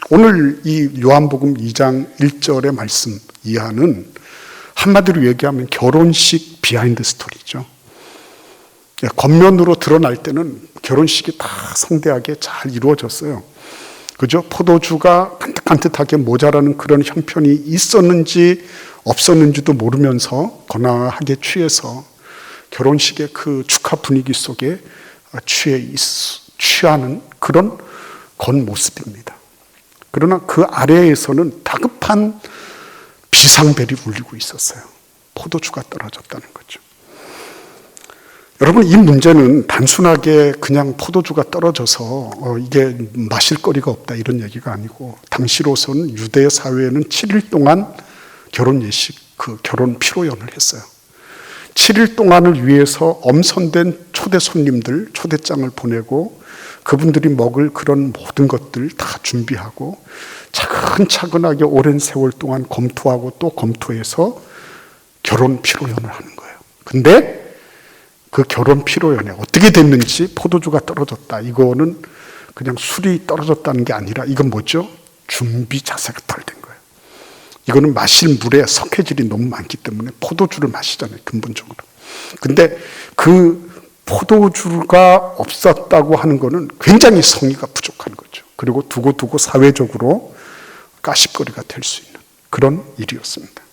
오늘 이 요한복음 2장 1절의 말씀 이하는 한마디로 얘기하면 결혼식 비하인드 스토리죠. 겉면으로 드러날 때는 결혼식이 다 성대하게 잘 이루어졌어요. 그죠? 포도주가 깐듯깐듯하게 모자라는 그런 형편이 있었는지 없었는지도 모르면서 거나하게 취해서 결혼식의 그 축하 분위기 속에 취하는 그런 겉모습입니다. 그러나 그 아래에서는 다급한 비상벨이 울리고 있었어요. 포도주가 떨어졌다는 거죠. 여러분, 이 문제는 단순하게 그냥 포도주가 떨어져서 이게 마실 거리가 없다 이런 얘기가 아니고, 당시로서는 유대 사회에는 7일 동안 결혼 예식, 그 결혼 피로연을 했어요. 7일 동안을 위해서 엄선된 초대 손님들, 초대장을 보내고 그분들이 먹을 그런 모든 것들 다 준비하고 차근차근하게 오랜 세월 동안 검토하고 또 검토해서 결혼 피로연을 하는 거예요. 근데 그 결혼 피로연에 어떻게 됐는지 포도주가 떨어졌다. 이거는 그냥 술이 떨어졌다는 게 아니라 이건 뭐죠? 준비 자세가 덜된 거예요. 이거는 마실 물에 석회질이 너무 많기 때문에 포도주를 마시잖아요, 근본적으로. 근데 그 포도주가 없었다고 하는 거는 굉장히 성의가 부족한 거죠. 그리고 두고두고 사회적으로 가십거리가 될 수 있는 그런 일이었습니다.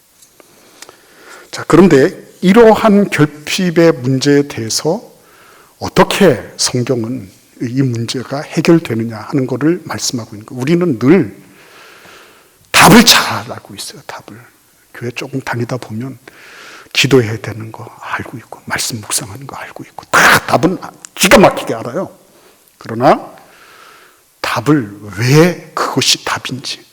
자, 그런데 이러한 결핍의 문제에 대해서 어떻게 성경은 이 문제가 해결되느냐 하는 것을 말씀하고 있는 거예요. 우리는 늘 답을 잘 알고 있어요. 답을. 교회 조금 다니다 보면 기도해야 되는 거 알고 있고 말씀 묵상하는 거 알고 있고 다 답은 기가 막히게 알아요. 그러나 답을 왜 그것이 답인지,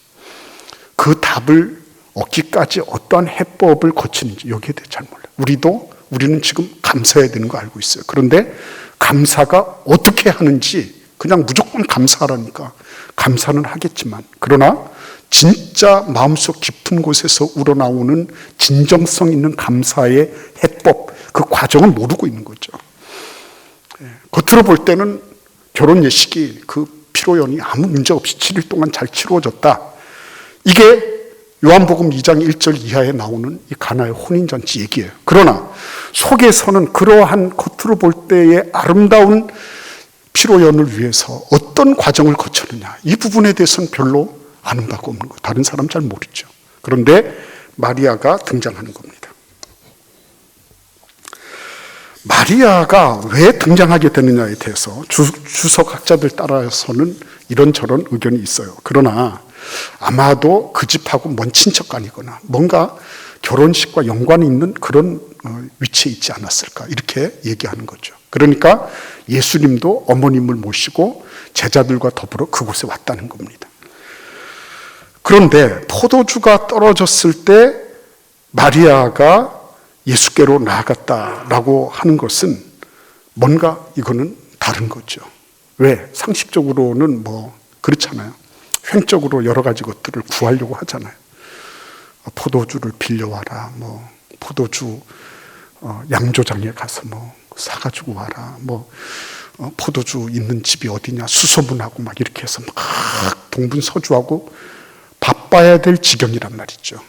그 답을 얻기까지 어떠한 해법을 거치는지 여기에 대해 잘 몰라요. 우리는 지금 감사해야 되는 거 알고 있어요. 그런데 감사가 어떻게 하는지 그냥 무조건 감사하라니까 감사는 하겠지만, 그러나 진짜 마음속 깊은 곳에서 우러나오는 진정성 있는 감사의 해법, 그 과정을 모르고 있는 거죠. 겉으로 볼 때는 결혼 예식이 그 피로연이 아무 문제 없이 7일 동안 잘 치루어졌다. 이게 요한복음 2장 1절 이하에 나오는 이 가나의 혼인잔치 얘기예요. 그러나 속에서는 그러한 겉으로 볼 때의 아름다운 피로연을 위해서 어떤 과정을 거쳤느냐, 이 부분에 대해서는 별로 아는 바가 없는 거예요. 다른 사람 잘 모르죠. 그런데 마리아가 등장하는 겁니다. 마리아가 왜 등장하게 되느냐에 대해서 주석학자들 따라서는 이런저런 의견이 있어요. 그러나 아마도 그 집하고 먼 친척간이거나 뭔가 결혼식과 연관이 있는 그런 위치에 있지 않았을까, 이렇게 얘기하는 거죠. 그러니까 예수님도 어머님을 모시고 제자들과 더불어 그곳에 왔다는 겁니다. 그런데 포도주가 떨어졌을 때 마리아가 예수께로 나아갔다라고 하는 것은 뭔가 이거는 다른 거죠. 왜? 상식적으로는 뭐 그렇잖아요. 횡적으로 여러 가지 것들을 구하려고 하잖아요. 포도주를 빌려와라, 뭐 포도주 양조장에 가서 뭐 사가지고 와라, 뭐 포도주 있는 집이 어디냐 수소문하고 막 이렇게 해서 막 동분서주하고 바빠야 될 지경이란 말이죠.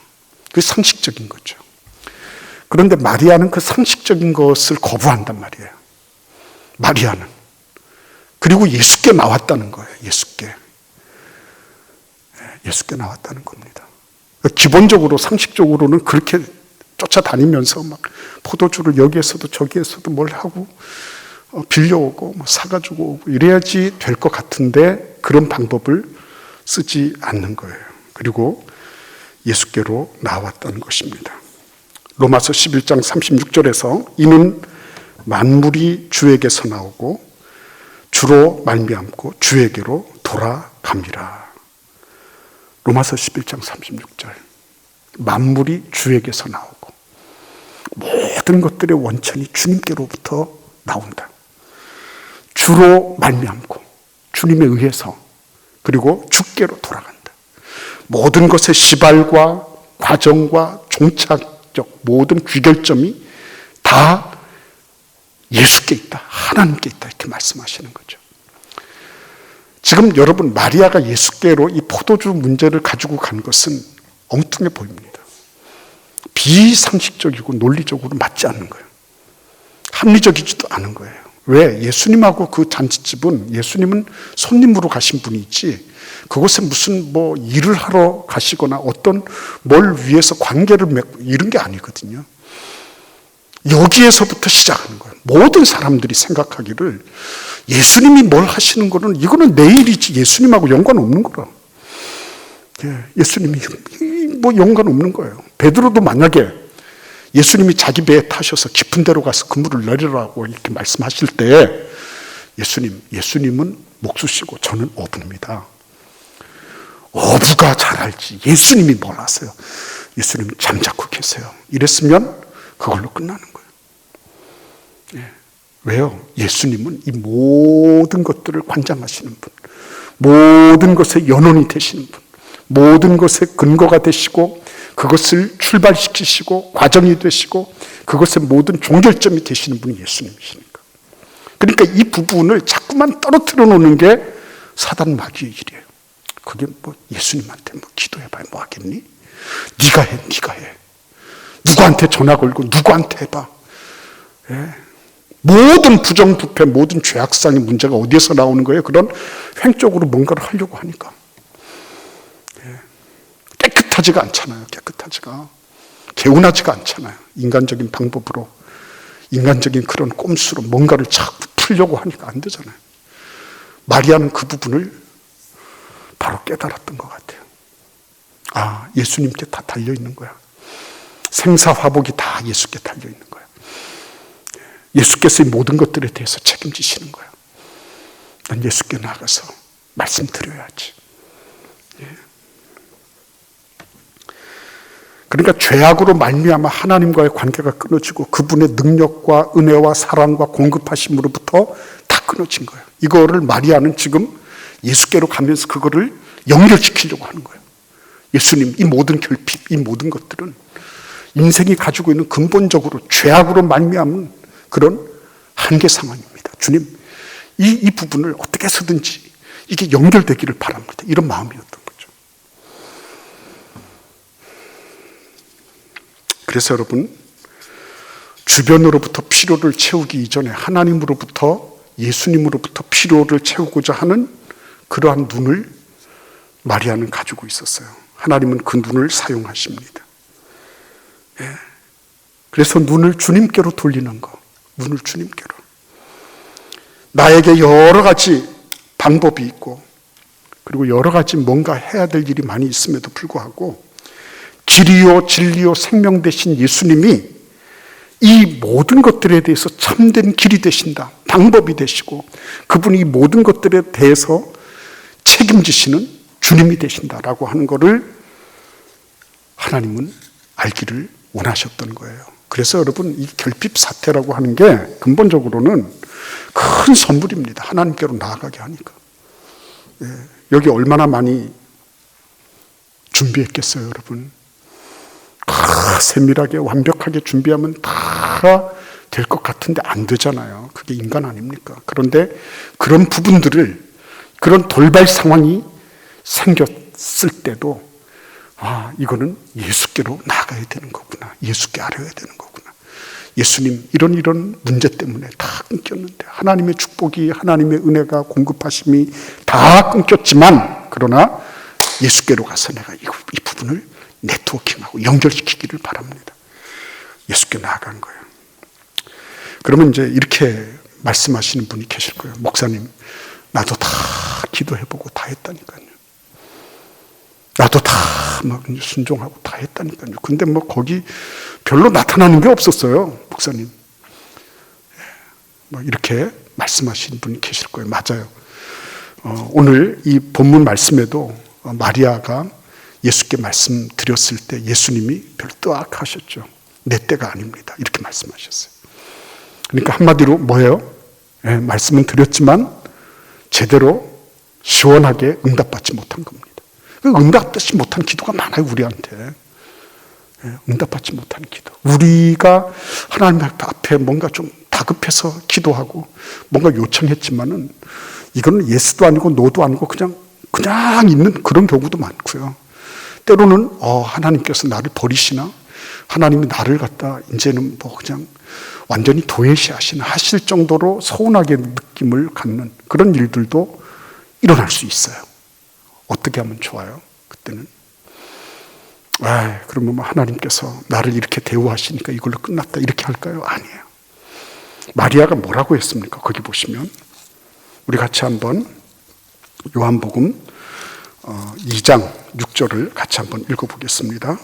그게 상식적인 거죠. 그런데 마리아는 그 상식적인 것을 거부한단 말이에요. 마리아는. 그리고 예수께 나왔다는 거예요. 예수께 나왔다는 겁니다. 기본적으로 상식적으로는 그렇게 쫓아다니면서 막 포도주를 여기에서도 저기에서도 뭘 하고 빌려오고 뭐 사가지고 오고 이래야지 될 것 같은데 그런 방법을 쓰지 않는 거예요. 그리고 예수께로 나왔다는 것입니다. 로마서 11장 36절에서 이는 만물이 주에게서 나오고 주로 말미암고 주에게로 돌아갑니다. 로마서 11장 36절. 만물이 주에게서 나오고 모든 것들의 원천이 주님께로부터 나온다. 주로 말미암고 주님에 의해서, 그리고 주께로 돌아간다. 모든 것의 시발과 과정과 종착적 모든 귀결점이 다 예수께 있다, 하나님께 있다, 이렇게 말씀하시는 거죠. 지금 여러분, 마리아가 예수께로 이 포도주 문제를 가지고 간 것은 엉뚱해 보입니다. 비상식적이고 논리적으로 맞지 않는 거예요. 합리적이지도 않은 거예요. 왜? 예수님하고 그 잔치집은, 예수님은 손님으로 가신 분이 있지, 그곳에 무슨 뭐 일을 하러 가시거나 어떤 뭘 위해서 관계를 맺고 이런 게 아니거든요. 여기에서부터 시작하는 거예요. 모든 사람들이 생각하기를 예수님이 뭘 하시는 거는 이거는 내 일이지 예수님하고 연관없는 거라. 예수님이 뭐 연관없는 거예요. 베드로도 만약에 예수님이 자기 배에 타셔서 깊은 데로 가서 그물을 내리라고 이렇게 말씀하실 때 예수님은 목수시고 저는 어부입니다. 어부가 잘 알지 예수님이 뭘 아세요? 예수님 잠자코 계세요. 이랬으면 그걸로 끝나는 거예요. 왜요? 예수님은 이 모든 것들을 관장하시는 분, 모든 것의 연원이 되시는 분, 모든 것의 근거가 되시고 그것을 출발시키시고 과정이 되시고 그것의 모든 종결점이 되시는 분이 예수님이시니까. 그러니까 이 부분을 자꾸만 떨어뜨려 놓는 게 사단 마귀의 일이에요. 그게 뭐 예수님한테 뭐 기도해봐야 뭐 하겠니? 네가 해. 누구한테 전화 걸고 누구한테 해봐. 모든 부정부패, 모든 죄악상의 문제가 어디에서 나오는 거예요? 그런 횡적으로 뭔가를 하려고 하니까. 깨끗하지가 않잖아요. 개운하지가 않잖아요. 인간적인 방법으로, 인간적인 그런 꼼수로 뭔가를 자꾸 풀려고 하니까 안 되잖아요. 마리아는 그 부분을 바로 깨달았던 것 같아요. 아, 예수님께 다 달려있는 거야. 생사화복이 다 예수께 달려있는 거야. 예수께서 이 모든 것들에 대해서 책임지시는 거야. 난 예수께 나가서 말씀드려야지. 그러니까 죄악으로 말미암아 하나님과의 관계가 끊어지고 그분의 능력과 은혜와 사랑과 공급하심으로부터 다 끊어진 거예요. 이거를 마리아는 지금 예수께로 가면서 그거를 연결시키려고 하는 거예요. 예수님, 이 모든 결핍, 이 모든 것들은 인생이 가지고 있는 근본적으로 죄악으로 말미암은 그런 한계 상황입니다. 주님, 이 부분을 어떻게 해서든지 이게 연결되기를 바랍니다. 이런 마음이었던 거죠. 그래서 여러분, 주변으로부터 필요를 채우기 이전에 하나님으로부터, 예수님으로부터 필요를 채우고자 하는 그러한 눈을 마리아는 가지고 있었어요. 하나님은 그 눈을 사용하십니다. 그래서 눈을 주님께로 돌리는 거, 눈을 주님께로. 나에게 여러 가지 방법이 있고 그리고 여러 가지 뭔가 해야 될 일이 많이 있음에도 불구하고 길이요 진리요 생명 되신 예수님이 이 모든 것들에 대해서 참된 길이 되신다, 방법이 되시고 그분이 이 모든 것들에 대해서 책임지시는 주님이 되신다라고 하는 것을 하나님은 알기를 원하셨던 거예요. 그래서 여러분, 이 결핍 사태라고 하는 게 근본적으로는 큰 선물입니다. 하나님께로 나아가게 하니까. 여기 얼마나 많이 준비했겠어요, 여러분. 다 세밀하게 완벽하게 준비하면 다 될 것 같은데 안 되잖아요. 그게 인간 아닙니까? 그런데 그런 부분들을, 그런 돌발 상황이 생겼을 때도 이거는 예수께로 나가야 되는 거구나. 예수께 알아야 되는 거구나. 예수님, 이런 문제 때문에 다 끊겼는데 하나님의 축복이, 하나님의 은혜가, 공급하심이 다 끊겼지만 그러나 예수께로 가서 내가 이 부분을 네트워킹하고 연결시키기를 바랍니다. 예수께 나아간 거예요. 그러면 이제 이렇게 말씀하시는 분이 계실 거예요. 목사님, 나도 다 기도해보고 다 했다니까요. 나도 다 막 순종하고 다 했다니까요. 근데 뭐 거기 별로 나타나는 게 없었어요, 목사님. 뭐 이렇게 말씀하시는 분이 계실 거예요. 맞아요. 오늘 이 본문 말씀에도 마리아가 예수께 말씀드렸을 때 예수님이 별 뜨악하셨죠. 내 때가 아닙니다. 이렇게 말씀하셨어요. 그러니까 한마디로 뭐예요? 말씀은 드렸지만 제대로 시원하게 응답받지 못한 겁니다. 응답받지 못한 기도가 많아요, 우리한테. 응답받지 못한 기도. 우리가 하나님 앞에 뭔가 좀 다급해서 기도하고 뭔가 요청했지만은 이거는 예스도 아니고 노도 아니고 그냥 있는 그런 경우도 많고요. 때로는 하나님께서 나를 버리시나? 하나님이 나를 갖다 이제는 뭐 그냥 완전히 도외시하시나 하실 정도로 서운하게 느낌을 갖는 그런 일들도 일어날 수 있어요. 어떻게 하면 좋아요? 그때는 그러면 뭐 하나님께서 나를 이렇게 대우하시니까 이걸로 끝났다 이렇게 할까요? 아니에요. 마리아가 뭐라고 했습니까? 거기 보시면 우리 같이 한번 요한복음 2장 6절을 같이 한번 읽어보겠습니다.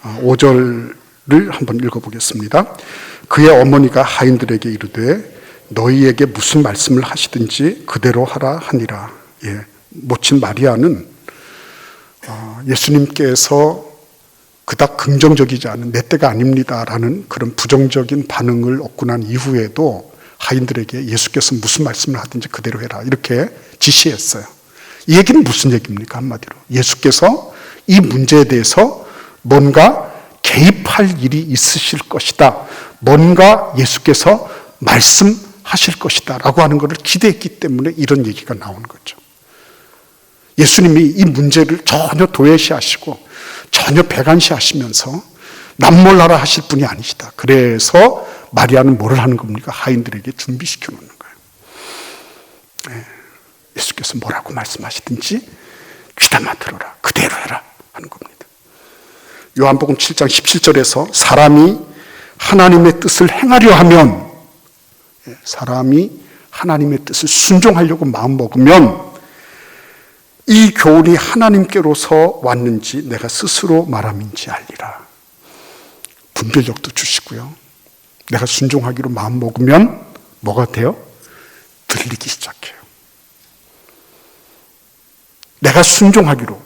5절을 한번 읽어보겠습니다. 그의 어머니가 하인들에게 이르되 너희에게 무슨 말씀을 하시든지 그대로 하라 하니라. 모친 마리아는 예수님께서 그닥 긍정적이지 않은 내 때가 아닙니다라는 그런 부정적인 반응을 얻고 난 이후에도 하인들에게 예수께서 무슨 말씀을 하든지 그대로 해라 이렇게 지시했어요. 이 얘기는 무슨 얘기입니까? 한마디로 예수께서 이 문제에 대해서 뭔가 개입할 일이 있으실 것이다. 뭔가 예수께서 말씀하실 것이다 라고 하는 것을 기대했기 때문에 이런 얘기가 나오는 거죠. 예수님이 이 문제를 전혀 도외시하시고 전혀 배관시하시면서 남몰라라 하실 분이 아니시다. 그래서 마리아는 뭐를 하는 겁니까? 하인들에게 준비시켜 놓는 거예요. 예수께서 뭐라고 말씀하시든지 귀담아 들어라. 그대로 해라 하는 겁니다. 요한복음 7장 17절에서 사람이 하나님의 뜻을 행하려 하면 사람이 하나님의 뜻을 순종하려고 마음먹으면 이 교훈이 하나님께로서 왔는지 내가 스스로 말함인지 알리라. 분별력도 주시고요. 내가 순종하기로 마음먹으면 뭐가 돼요? 들리기 시작해요. 내가 순종하기로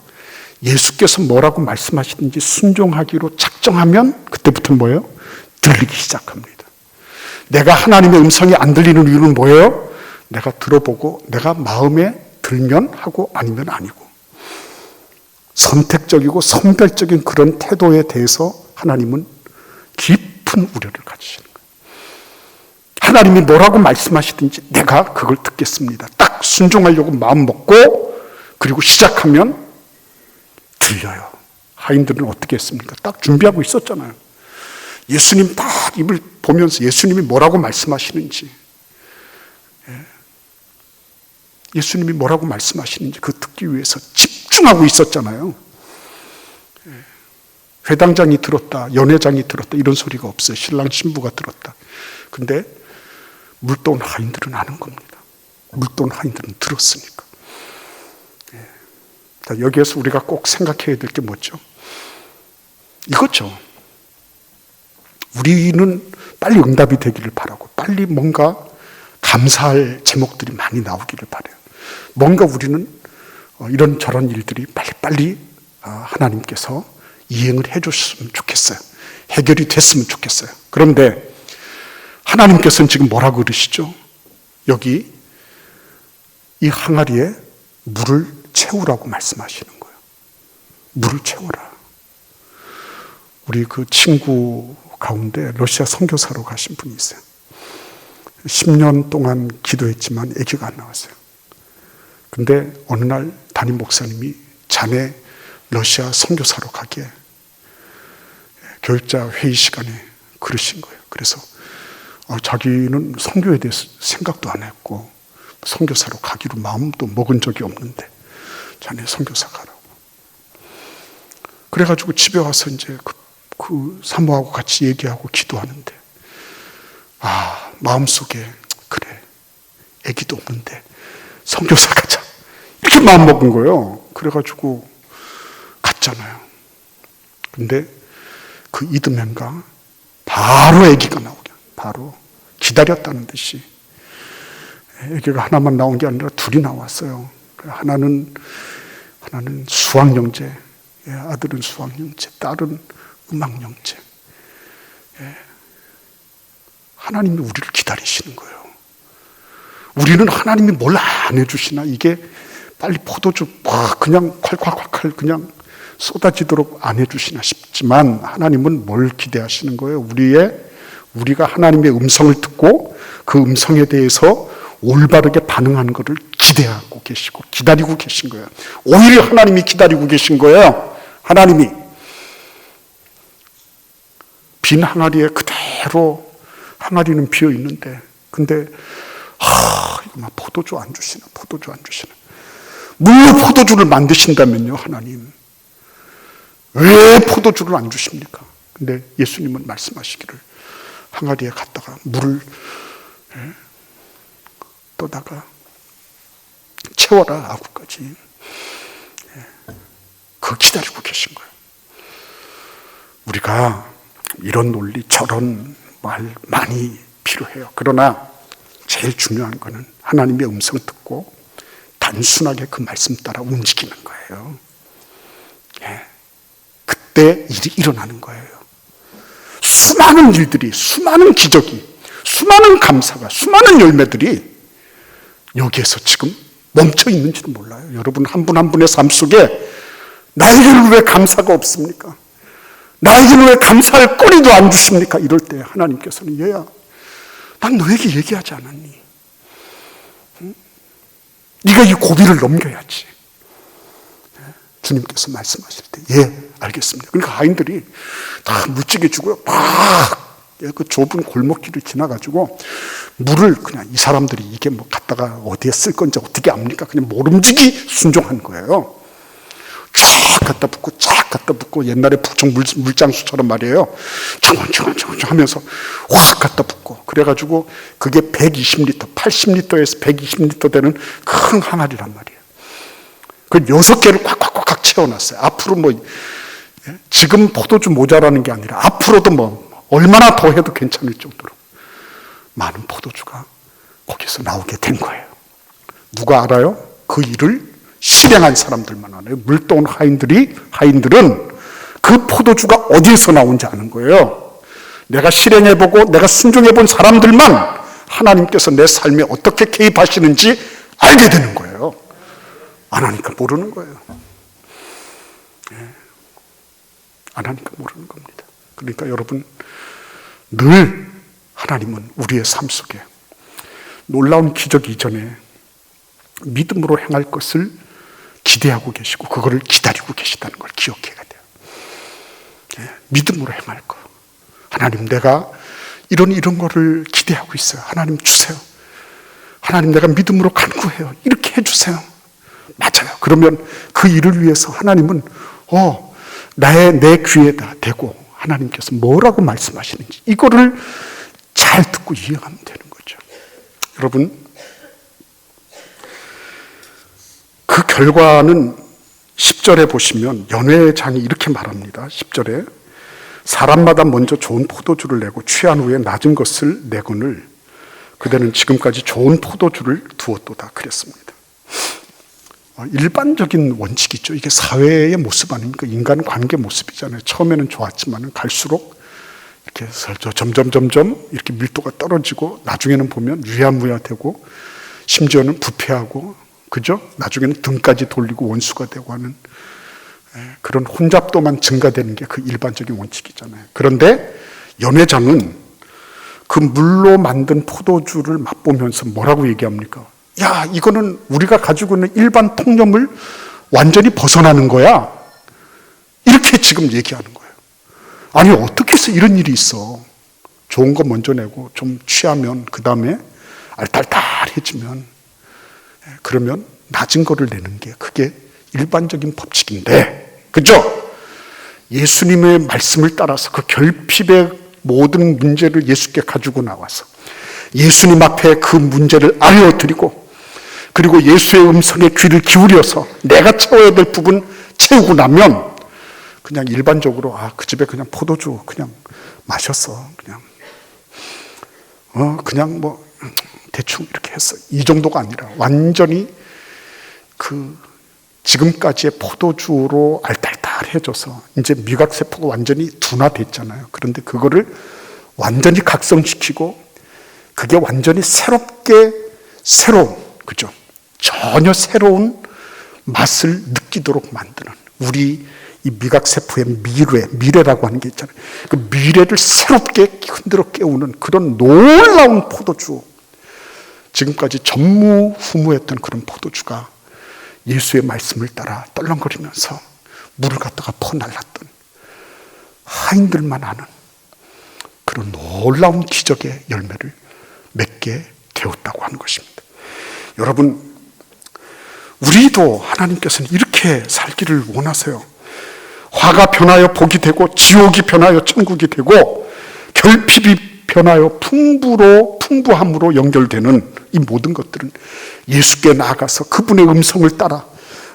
예수께서 뭐라고 말씀하시든지 순종하기로 작정하면 그때부터 뭐예요? 들리기 시작합니다. 내가 하나님의 음성이 안 들리는 이유는 뭐예요? 내가 들어보고 내가 마음에 들면 하고 아니면 아니고 선택적이고 선별적인 그런 태도에 대해서 하나님은 깊은 우려를 가지시는 거예요. 하나님이 뭐라고 말씀하시든지 내가 그걸 듣겠습니다. 딱 순종하려고 마음 먹고 그리고 시작하면 들려요. 하인들은 어떻게 했습니까? 딱 준비하고 있었잖아요. 예수님 딱 입을 보면서 예수님이 뭐라고 말씀하시는지 예수님이 뭐라고 말씀하시는지 그 듣기 위해서 집중하고 있었잖아요. 회당장이 들었다, 연회장이 들었다 이런 소리가 없어요. 신랑 신부가 들었다. 근데 물돈 하인들은 아는 겁니다. 물돈 하인들은 들었으니까. 여기에서 우리가 꼭 생각해야 될 게 뭐죠? 이거죠. 우리는 빨리 응답이 되기를 바라고 빨리 뭔가 감사할 제목들이 많이 나오기를 바라요. 뭔가 우리는 이런저런 일들이 빨리빨리 하나님께서 이행을 해줬으면 좋겠어요. 해결이 됐으면 좋겠어요. 그런데 하나님께서는 지금 뭐라고 그러시죠? 여기 이 항아리에 물을 채우라고 말씀하시는 거예요. 물을 채워라. 우리 그 친구 가운데 러시아 선교사로 가신 분이 있어요. 10년 동안 기도했지만 아기가 안 나왔어요. 근데 어느 날 담임 목사님이 자네 러시아 선교사로 가게 교육자 회의 시간에 그러신 거예요. 그래서 자기는 선교에 대해서 생각도 안 했고 선교사로 가기로 마음도 먹은 적이 없는데 자네 선교사 가라고. 그래가지고 집에 와서 이제 그 사모하고 같이 얘기하고 기도하는데 마음속에 그래 아기도 없는데 선교사 가자 이렇게 마음 먹은 거예요. 그래가지고 갔잖아요. 근데 그 이듬해인가 바로 아기가 나오게 바로 기다렸다는 듯이 아기가 하나만 나온 게 아니라 둘이 나왔어요. 하나는 수학영재, 아들은 수학영재, 딸은 음악영재. 하나님이 우리를 기다리시는 거예요. 우리는 하나님이 뭘 안 해주시나 이게 빨리 포도주 그냥 콸콸콸콸 그냥 쏟아지도록 안 해주시나 싶지만 하나님은 뭘 기대하시는 거예요? 우리가 하나님의 음성을 듣고 그 음성에 대해서 올바르게 반응하는 것을 기대하고 계시고 기다리고 계신 거예요. 오히려 하나님이 기다리고 계신 거예요. 하나님이 빈 항아리에 그대로 항아리는 비어 있는데, 근데 이거 막 포도주 안 주시나. 물로 포도주를 만드신다면요, 하나님 왜 포도주를 안 주십니까? 근데 예수님은 말씀하시기를 항아리에 갔다가 물을 떠다가 채워라, 아구까지. 그거 기다리고 계신 거예요. 우리가 이런 논리, 저런 말 많이 필요해요. 그러나 제일 중요한 거는 하나님의 음성 듣고 단순하게 그 말씀 따라 움직이는 거예요. 그때 일이 일어나는 거예요. 수많은 일들이, 수많은 기적이, 수많은 감사가, 수많은 열매들이 여기에서 지금 멈춰 있는지도 몰라요. 여러분 한 분 한 분의 삶 속에 나에게는 왜 감사가 없습니까? 나에게는 왜 감사할 거리도 안 주십니까? 이럴 때 하나님께서는 얘야, 난 너에게 얘기하지 않았니? 응? 네가 이 고비를 넘겨야지. 주님께서 말씀하실 때, 예, 알겠습니다. 그러니까 하인들이 다 물찌개주고요, 막 그 좁은 골목길을 지나가지고 물을 그냥, 이 사람들이 이게 뭐 갖다가 어디에 쓸 건지 어떻게 압니까? 그냥 모름지기 순종한 거예요. 쫙 갖다 붓고 쫙 갖다 붓고, 옛날에 북청 물장수처럼 말이에요. 청원청원 하면서 호스 갖다 붓고, 그래가지고 그게 120리터, 80리터에서 120리터 되는 큰 항아리란 말이에요. 그 6개를 꽉꽉꽉 채워놨어요. 앞으로 뭐 지금 포도주 모자라는 게 아니라 앞으로도 뭐 얼마나 더 해도 괜찮을 정도로 많은 포도주가 거기서 나오게 된 거예요. 누가 알아요? 그 일을 실행한 사람들만 알아요. 물도온 하인들은 그 포도주가 어디에서 나온지 아는 거예요. 내가 실행해보고 내가 순종해본 사람들만 하나님께서 내 삶에 어떻게 개입하시는지 알게 되는 거예요. 안 하니까 모르는 거예요. 안 하니까 모르는 겁니다. 그러니까 여러분, 늘 하나님은 우리의 삶 속에 놀라운 기적 이전에 믿음으로 행할 것을 기대하고 계시고 그거를 기다리고 계시다는 걸 기억해야 돼요. 믿음으로 행할 거. 하나님, 내가 이런 거를 기대하고 있어요. 하나님 주세요. 하나님, 내가 믿음으로 간구해요. 이렇게 해주세요. 맞아요. 그러면 그 일을 위해서 하나님은 내 귀에다 대고 하나님께서 뭐라고 말씀하시는지 이거를 잘 듣고 이해하면 되는 거죠. 여러분, 그 결과는 10절에 보시면 연회장이 이렇게 말합니다. 10절에 사람마다 먼저 좋은 포도주를 내고 취한 후에 낮은 것을 내거늘 그대는 지금까지 좋은 포도주를 두었도다 그랬습니다. 일반적인 원칙이죠. 이게 사회의 모습 아닙니까? 인간관계 모습이잖아요. 처음에는 좋았지만 갈수록 이렇게 점점 이렇게 밀도가 떨어지고 나중에는 보면 유야무야되고 심지어는 부패하고, 그죠? 나중에는 등까지 돌리고 원수가 되고 하는 그런 혼잡도만 증가되는 게 그 일반적인 원칙이잖아요. 그런데 연회장은 그 물로 만든 포도주를 맛보면서 뭐라고 얘기합니까? 야, 이거는 우리가 가지고 있는 일반 통념을 완전히 벗어나는 거야. 이렇게 지금 얘기하는 거예요. 아니, 어떻게 해서 이런 일이 있어? 좋은 거 먼저 내고 좀 취하면 그 다음에 알딸딸해지면, 그러면 낮은 거를 내는 게 그게 일반적인 법칙인데, 그죠? 예수님의 말씀을 따라서 그 결핍의 모든 문제를 예수께 가지고 나와서 예수님 앞에 그 문제를 알려드리고, 그리고 예수의 음성에 귀를 기울여서 내가 채워야 될 부분 채우고 나면 그냥 일반적으로 그 집에 그냥 포도주 그냥 마셨어. 그냥 뭐 대충 이렇게 했어. 이 정도가 아니라 완전히 그 지금까지의 포도주로 알딸딸해져서 이제 미각세포가 완전히 둔화됐잖아요. 그런데 그거를 완전히 각성시키고 그게 완전히 새로운, 그죠? 전혀 새로운 맛을 느끼도록 만드는, 우리 이 미각세포의 미래라고 하는 게 있잖아요. 그 미래를 새롭게 흔들어 깨우는 그런 놀라운 포도주, 지금까지 전무후무했던 그런 포도주가 예수의 말씀을 따라 떨렁거리면서 물을 갖다가 퍼날랐던 하인들만 아는 그런 놀라운 기적의 열매를 맺게 되었다고 하는 것입니다. 여러분, 우리도 하나님께서는 이렇게 살기를 원하세요. 화가 변하여 복이 되고, 지옥이 변하여 천국이 되고, 결핍이 변하여 풍부함으로 연결되는 이 모든 것들은 예수께 나아가서 그분의 음성을 따라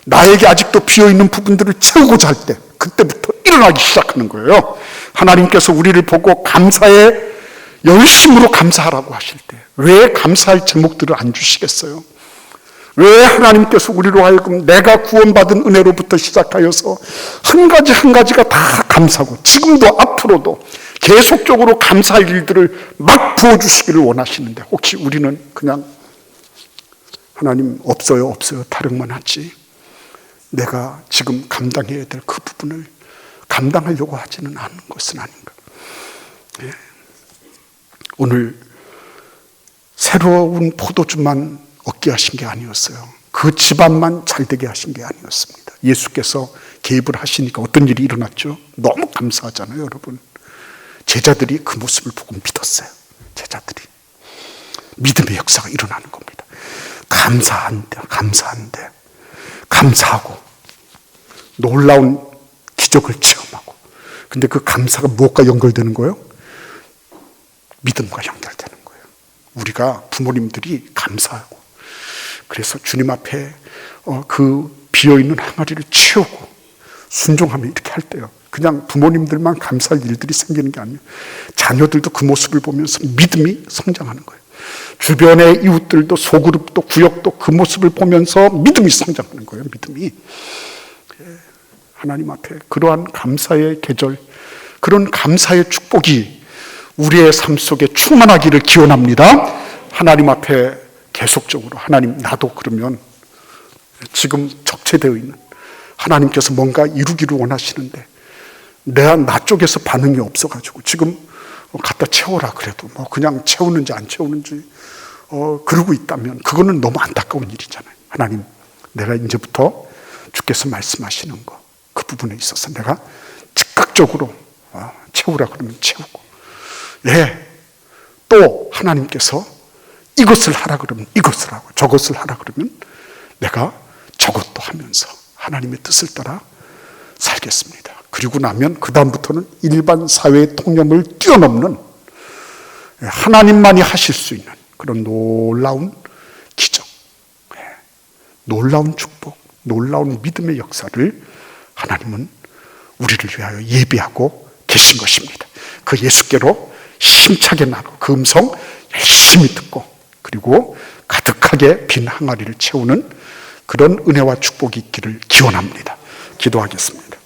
나에게 아직도 비어있는 부분들을 채우고자 할 때, 그때부터 일어나기 시작하는 거예요. 하나님께서 우리를 보고 열심으로 감사하라고 하실 때 왜 감사할 제목들을 안 주시겠어요? 왜 하나님께서 우리로 하여금 내가 구원받은 은혜로부터 시작하여서 한 가지 한 가지가 다 감사고, 지금도 앞으로도 계속적으로 감사할 일들을 막 부어주시기를 원하시는데, 혹시 우리는 그냥 하나님 없어요 타령만 하지, 내가 지금 감당해야 될 그 부분을 감당하려고 하지는 않는 것은 아닌가. 예. 오늘 새로운 포도주만 얻게 하신 게 아니었어요. 그 집안만 잘되게 하신 게 아니었습니다. 예수께서 개입을 하시니까 어떤 일이 일어났죠? 너무 감사하잖아요, 여러분. 제자들이 그 모습을 보고 믿었어요. 제자들이. 믿음의 역사가 일어나는 겁니다. 감사하고 놀라운 기적을 체험하고. 근데 그 감사가 무엇과 연결되는 거예요? 믿음과 연결되는 거예요. 우리가 부모님들이 감사하고, 그래서 주님 앞에 그 비어있는 항아리를 채우고 순종하면 이렇게 할 때요, 그냥 부모님들만 감사할 일들이 생기는 게 아니에요. 자녀들도 그 모습을 보면서 믿음이 성장하는 거예요. 주변의 이웃들도, 소그룹도, 구역도 그 모습을 보면서 믿음이 성장하는 거예요. 믿음이. 하나님 앞에 그러한 감사의 계절, 그런 감사의 축복이 우리의 삶 속에 충만하기를 기원합니다. 하나님 앞에 계속적으로, 하나님, 나도 그러면 지금 적체되어 있는, 하나님께서 뭔가 이루기를 원하시는데 나 쪽에서 반응이 없어가지고 지금 갖다 채워라 그래도 그냥 채우는지 안 채우는지 그러고 있다면 그거는 너무 안타까운 일이잖아요. 하나님, 내가 이제부터 주께서 말씀하시는 거, 그 부분에 있어서 내가 즉각적으로 채우라 그러면 채우고, 또 하나님께서 이것을 하라 그러면 이것을 하고, 저것을 하라 그러면 내가 저것도 하면서 하나님의 뜻을 따라 살겠습니다. 그리고 나면 그 다음부터는 일반 사회의 통념을 뛰어넘는, 하나님만이 하실 수 있는 그런 놀라운 기적, 놀라운 축복, 놀라운 믿음의 역사를 하나님은 우리를 위하여 예비하고 계신 것입니다. 그 예수께로 힘차게 나가고 그 음성 열심히 듣고, 그리고 가득하게 빈 항아리를 채우는 그런 은혜와 축복이 있기를 기원합니다. 기도하겠습니다.